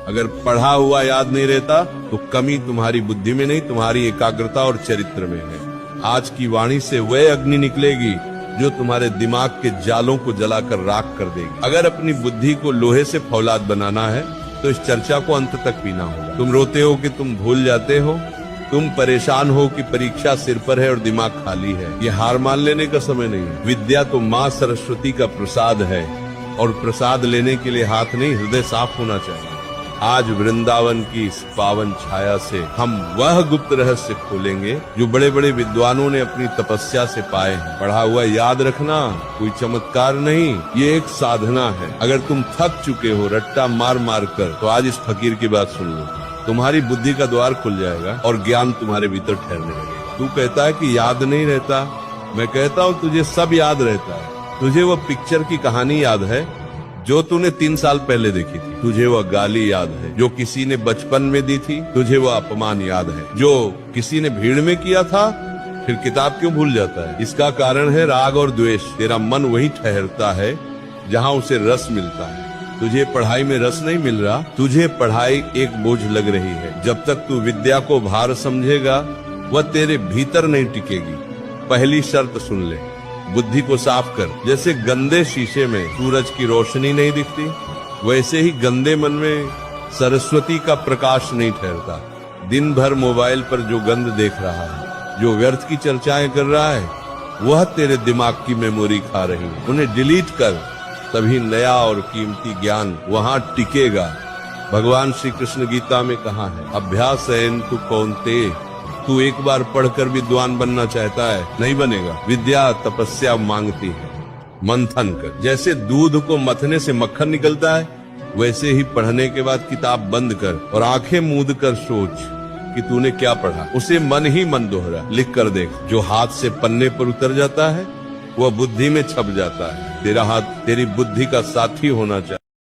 अगर पढ़ा हुआ याद नहीं रहता तो कमी तुम्हारी बुद्धि में नहीं, तुम्हारी एकाग्रता और चरित्र में है। आज की वाणी से वह अग्नि निकलेगी जो तुम्हारे दिमाग के जालों को जलाकर राख कर देगी। अगर अपनी बुद्धि को लोहे से फौलाद बनाना है तो इस चर्चा को अंत तक पीना होगा। तुम रोते हो कि तुम भूल जाते हो, तुम परेशान हो कि परीक्षा सिर पर है और दिमाग खाली है। ये हार मान लेने का समय नहीं है। विद्या तो माँ सरस्वती का प्रसाद है और प्रसाद लेने के लिए हाथ नहीं, हृदय साफ होना चाहिए। आज वृंदावन की इस पावन छाया से हम वह गुप्त रहस्य खोलेंगे जो बड़े बड़े विद्वानों ने अपनी तपस्या से पाए हैं। पढ़ा हुआ याद रखना कोई चमत्कार नहीं, ये एक साधना है। अगर तुम थक चुके हो रट्टा मार मार कर, तो आज इस फकीर की बात सुन लो। तुम्हारी बुद्धि का द्वार खुल जाएगा और ज्ञान तुम्हारे भीतर ठहरने लगेगा। तू कहता है कि याद नहीं रहता, मैं कहता हूँ तुझे सब याद रहता है। तुझे वो पिक्चर की कहानी याद है जो तूने 3 साल पहले देखी थी। तुझे वह गाली याद है जो किसी ने बचपन में दी थी। तुझे वह अपमान याद है जो किसी ने भीड़ में किया था। फिर किताब क्यों भूल जाता है? इसका कारण है राग और द्वेष। तेरा मन वहीं ठहरता है जहाँ उसे रस मिलता है। तुझे पढ़ाई में रस नहीं मिल रहा, तुझे पढ़ाई एक बोझ लग रही है। जब तक तू विद्या को भार समझेगा वह तेरे भीतर नहीं टिकेगी। पहली शर्त सुन ले, बुद्धि को साफ कर। जैसे गंदे शीशे में सूरज की रोशनी नहीं दिखती, वैसे ही गंदे मन में सरस्वती का प्रकाश नहीं ठहरता। दिन भर मोबाइल पर जो गंद देख रहा है, जो व्यर्थ की चर्चाएं कर रहा है, वह तेरे दिमाग की मेमोरी खा रही है। उन्हें डिलीट कर, तभी नया और कीमती ज्ञान वहाँ टिकेगा। भगवान श्री कृष्ण गीता में कहा है, अभ्यासेन तु कौन्तेय, तू एक बार पढ़कर विद्वान बनना चाहता है, नहीं बनेगा। विद्या तपस्या मांगती है, मंथन कर। जैसे दूध को मथने से मक्खन निकलता है, वैसे ही पढ़ने के बाद किताब बंद कर और आंखें मूंद कर सोच कि तूने क्या पढ़ा। उसे मन ही मन दोहरा, लिख कर देख। जो हाथ से पन्ने पर उतर जाता है वह बुद्धि में छप जाता है। तेरा हाथ तेरी बुद्धि का साथी होना चाहिए।